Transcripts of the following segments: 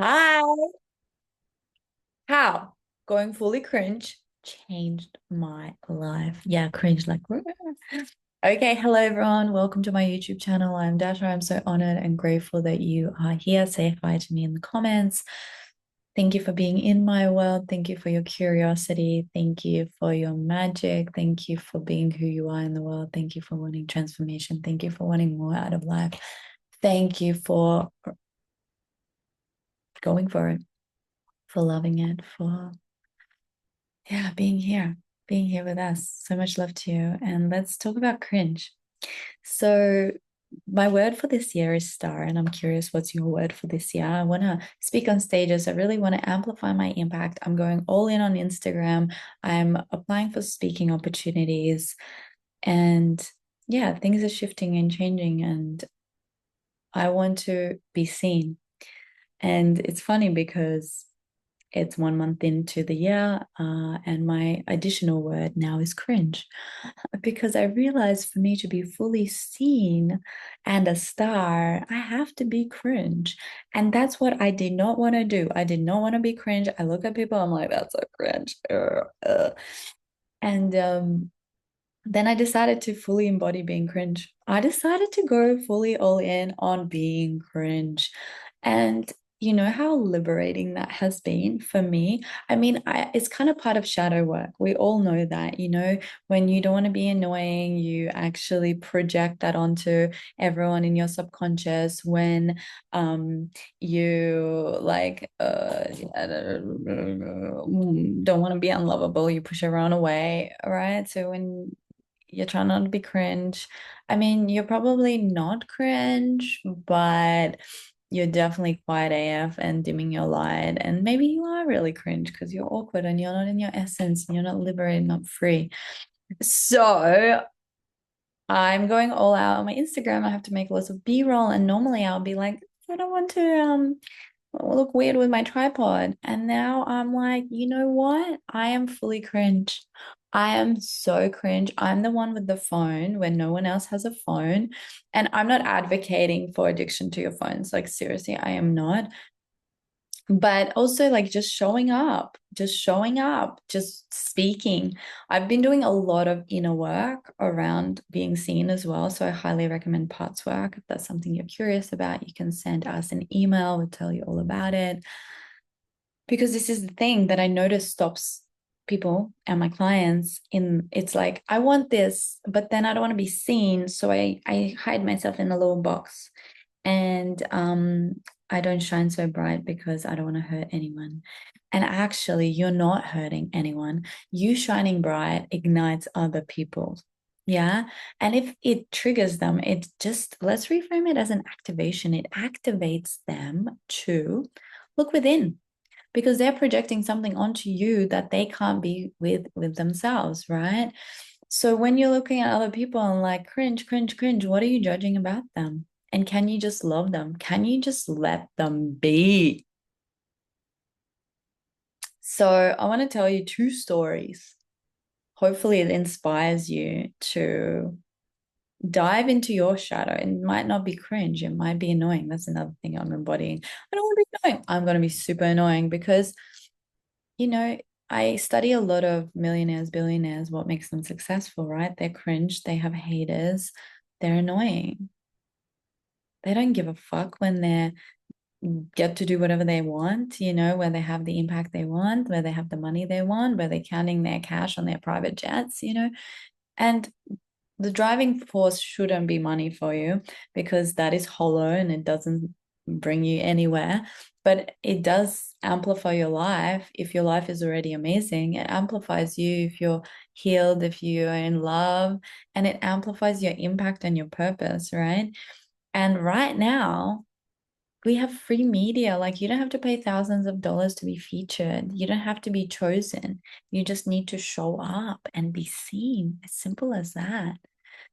Hi. How? Going fully cringe changed my life. Yeah, cringe like. Okay, hello everyone. Welcome to my YouTube channel. I'm Dasha. I'm so honored and grateful that you are here. Say hi to me in the comments. Thank you for being in my world. Thank you for your curiosity. Thank you for your magic. Thank you for being who you are in the world. Thank you for wanting transformation. Thank you for wanting more out of life. Thank you for going for it, for loving it, for yeah, being here with us. So much love to you. And let's talk about cringe. So, my word for this year is star, and I'm curious what's your word for this year? I want to speak on stages. I really want to amplify my impact. I'm going all in on Instagram. I'm applying for speaking opportunities, and yeah, things are shifting and changing, and I want to be seen. And it's funny because it's 1 month into the year, and my additional word now is cringe because I realized for me to be fully seen and a star, I have to be cringe. And that's what I did not want to do. I did not want to be cringe. I look at people, I'm like, that's so cringe. And then I decided to fully embody being cringe. I decided to go fully all in on being cringe. And you know how liberating that has been for me? I mean, it's kind of part of shadow work. We all know that, when you don't want to be annoying, you actually project that onto everyone in your subconscious. When you like don't want to be unlovable, you push everyone away, right? So when you're trying not to be cringe. I mean, you're probably not cringe, but you're definitely quiet AF and dimming your light. And maybe you are really cringe because you're awkward and you're not in your essence and you're not liberated, not free. So I'm going all out on my Instagram. I have to make lots of B-roll, and normally I'll be like, I don't want to look weird with my tripod. And now I'm like, you know what? I am fully cringe. I am so cringe. I'm the one with the phone when no one else has a phone. And I'm not advocating for addiction to your phones. Like, seriously, I am not. But also, like, just showing up, just speaking. I've been doing a lot of inner work around being seen as well. So I highly recommend parts work. If that's something you're curious about, you can send us an email. We'll tell you all about it. Because this is the thing that I notice stops people and my clients in it's like, I want this, but then I don't want to be seen. So I hide myself in a little box. And I don't shine so bright because I don't want to hurt anyone. And actually, you're not hurting anyone. You shining bright ignites other people. Yeah. And if it triggers them, it just, let's reframe it as an activation. It activates them to look within because they're projecting something onto you that they can't be with themselves, right? So when you're looking at other people and like cringe, cringe, cringe, what are you judging about them? And can you just love them? Can you just let them be? So I want to tell you two stories. Hopefully it inspires you to dive into your shadow. It might not be cringe, it might be annoying. That's another thing I'm embodying. I don't want to be annoying. I'm going to be super annoying because you know, I study a lot of millionaires, billionaires, what makes them successful, right? They're cringe, they have haters, they're annoying. They don't give a fuck when they get to do whatever they want, where they have the impact they want, where they have the money they want, where they're counting their cash on their private jets. And the driving force shouldn't be money for you because that is hollow and it doesn't bring you anywhere. But it does amplify your life if your life is already amazing. It amplifies you if you're healed, if you are in love, and it amplifies your impact and your purpose, right? And right now, we have free media. Like, you don't have to pay thousands of dollars to be featured. You don't have to be chosen. You just need to show up and be seen. As simple as that.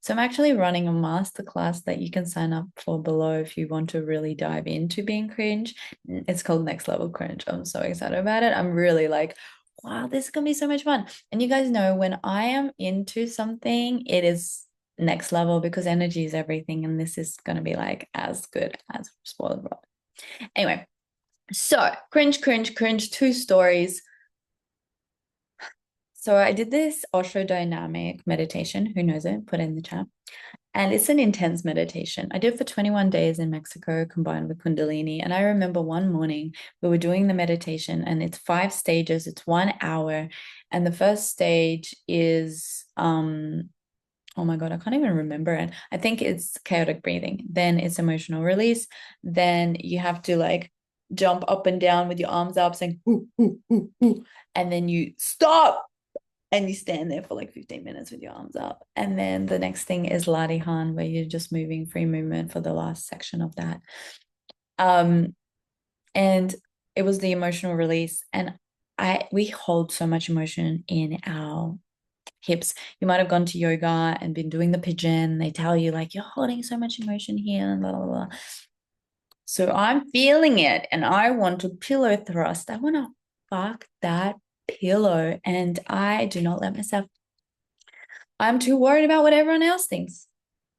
So I'm actually running a masterclass that you can sign up for below if you want to really dive into being cringe. It's called Next Level Cringe. I'm so excited about it. I'm really like, wow, this is gonna be so much fun. And you guys know when I am into something, it is next level because energy is everything. And this is gonna be like as good as spoiled rock. Anyway, So, cringe, cringe, cringe, two stories. So, I did this Osho dynamic meditation. Who knows it? Put it in the chat. And it's an intense meditation. I did it for 21 days in Mexico combined with Kundalini. And I remember one morning we were doing the meditation and it's 5 stages, it's 1 hour. And the first stage is oh my God, I can't even remember it. I think it's chaotic breathing. Then it's emotional release. Then you have to like jump up and down with your arms up, saying, "Ooh, ooh, ooh, ooh." And then you stop and you stand there for like 15 minutes with your arms up. And then the next thing is Ladihan, where you're just moving free movement for the last section of that. Um, and it was the emotional release. And we hold so much emotion in our hips. You might have gone to yoga and been doing the pigeon. They tell you like you're holding so much emotion here and blah blah blah. So I'm feeling it and I want to pillow thrust. I want to fuck that pillow and I do not let myself. I'm too worried about what everyone else thinks.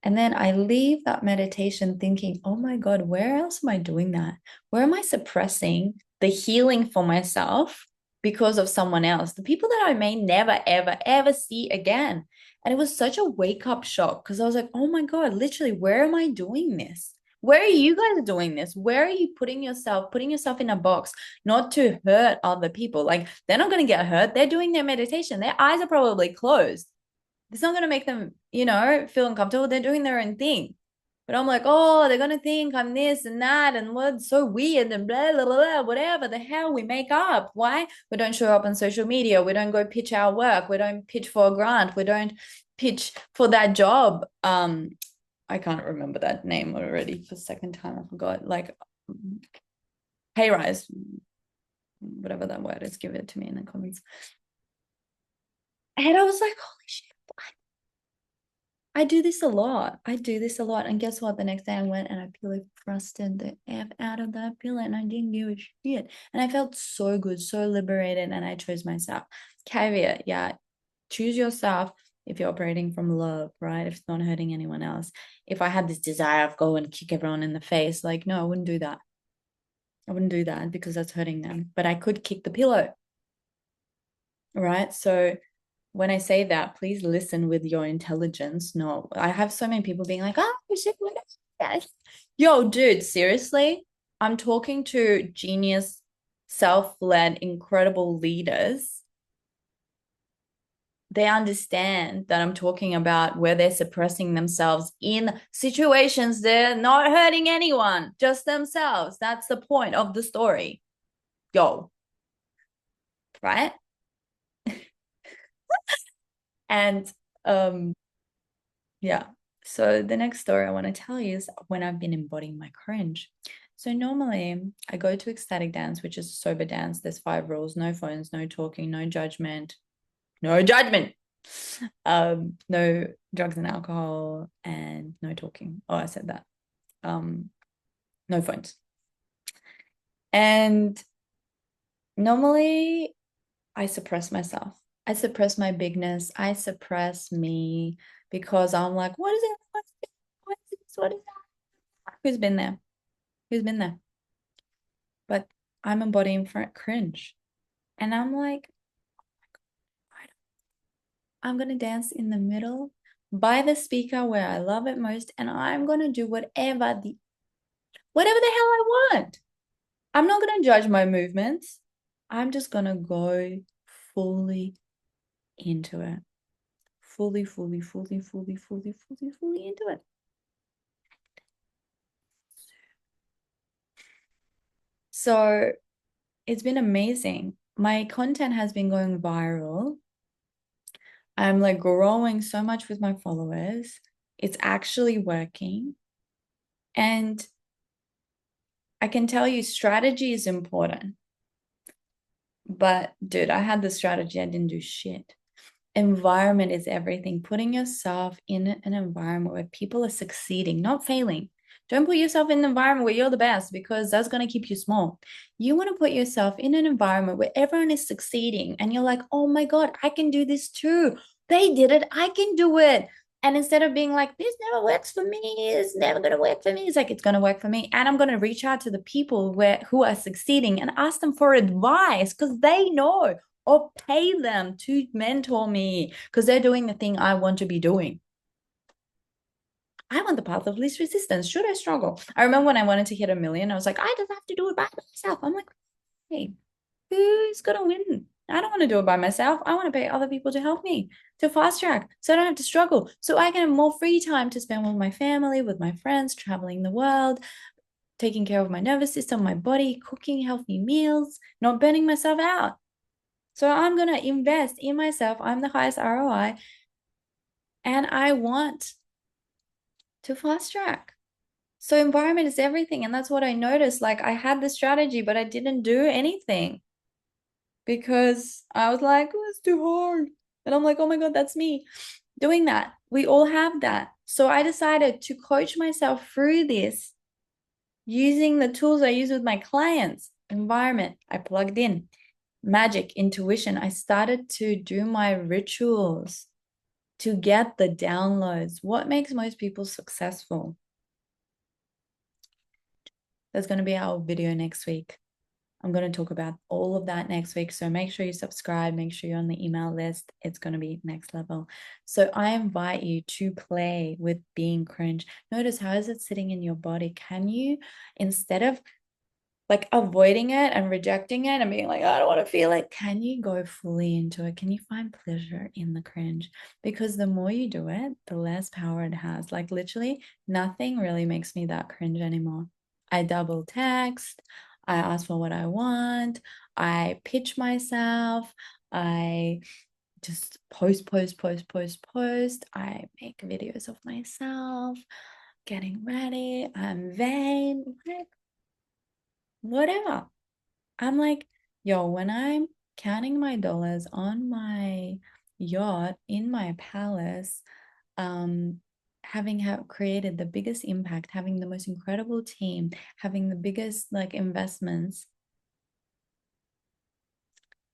And then I leave that meditation thinking, oh my God, where else am I doing that? Where am I suppressing the healing for myself because of someone else? The people that I may never, ever, ever see again. And it was such a wake up shock because I was like, oh my God, literally, where am I doing this? Where are you guys doing this? Where are you putting yourself in a box, not to hurt other people? Like they're not going to get hurt. They're doing their meditation. Their eyes are probably closed. It's not going to make them, feel uncomfortable. They're doing their own thing. But I'm like, oh, they're going to think I'm this and that and what's so weird and blah, blah, blah, whatever the hell we make up. Why? We don't show up on social media. We don't go pitch our work. We don't pitch for a grant. We don't pitch for that job. I can't remember that name already for the second time. I forgot. Like pay rise, whatever that word is, give it to me in the comments. And I was like, holy shit. I do this a lot. I do this a lot. And guess what? The next day I went and I pillow thrusted the F out of that pillow and I didn't give a shit. And I felt so good, so liberated, and I chose myself. Caveat, yeah, choose yourself if you're operating from love, right? If it's not hurting anyone else. If I had this desire of go and kick everyone in the face, like, no, I wouldn't do that. I wouldn't do that because that's hurting them. But I could kick the pillow, right? So when I say that, please listen with your intelligence. No, I have so many people being like, oh, shit, what is that? Yo, dude, seriously? I'm talking to genius, self-led, incredible leaders. They understand that I'm talking about where they're suppressing themselves in situations they're not hurting anyone, just themselves. That's the point of the story. Yo, right? And yeah. So the next story I want to tell you is when I've been embodying my cringe. So normally I go to ecstatic dance, which is a sober dance. There's 5 rules: no phones, no talking, no judgment, no judgment, no drugs and alcohol, and no talking. Oh, I said that. No phones. And normally I suppress myself. I suppress my bigness. I suppress me because I'm like, what is it? What is this? What is that? Who's been there? Who's been there? But I'm embodying for cringe. And I'm like, I'm going to dance in the middle by the speaker where I love it most. And I'm going to do whatever the hell I want. I'm not going to judge my movements. I'm just going to go fully into it. Fully, fully, fully, fully, fully, fully, fully into it. So it's been amazing. My content has been going viral. I'm like growing so much with my followers. It's actually working. And I can tell you strategy is important. But dude, I had the strategy, I didn't do shit. Environment is everything. Putting yourself in an environment where people are succeeding, not failing. Don't put yourself in an environment where you're the best because that's going to keep you small. You want to put yourself in an environment where everyone is succeeding and you're like, oh my God, I can do this too. They did it. I can do it. And instead of being like, this never works for me, it's never going to work for me, it's like, it's going to work for me. And I'm going to reach out to the people who are succeeding and ask them for advice because they know, or pay them to mentor me because they're doing the thing I want to be doing. I want the path of least resistance. Should I struggle? I remember when I wanted to hit 1 million, I was like, I just have to do it by myself. I'm like, hey, who's gonna win? I don't want to do it by myself. I want to pay other people to help me to fast track so I don't have to struggle. So I can have more free time to spend with my family, with my friends, traveling the world, taking care of my nervous system, my body, cooking healthy meals, not burning myself out. So I'm gonna invest in myself. I'm the highest ROI, and I want to fast track. So environment is everything. And that's what I noticed. Like I had the strategy, but I didn't do anything because I was like, oh, it's too hard. And I'm like, oh my God, that's me doing that. We all have that. So I decided to coach myself through this using the tools I use with my clients. Environment, I plugged in. Magic, intuition. I started to do my rituals to get the downloads. What makes most people successful? That's going to be our video next week. I'm going to talk about all of that next week. So make sure you subscribe, make sure you're on the email list. It's going to be next level. So I invite you to play with being cringe. Notice, how is it sitting in your body? Can you, instead of like avoiding it and rejecting it and being like, I don't want to feel it, can you go fully into it? Can you find pleasure in the cringe? Because the more you do it, the less power it has. Like literally nothing really makes me that cringe anymore. I double text, I ask for what I want, I pitch myself, I just post. I make videos of myself getting ready. I'm vain, like whatever. I'm like, yo, when I'm counting my dollars on my yacht in my palace, having created the biggest impact, having the most incredible team, having the biggest like investments,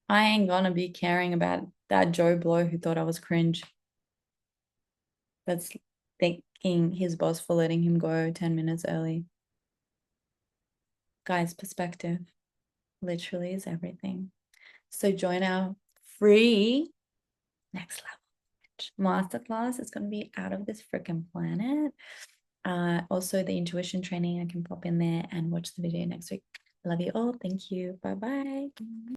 I ain't gonna be caring about that Joe Blow who thought I was cringe. That's thanking his boss for letting him go 10 minutes early. Guys, perspective literally is everything. So join our free next level masterclass. It's going to be out of this freaking planet. Also, the intuition training, I can pop in there and watch the video next week. Love you all. Thank you. Bye bye.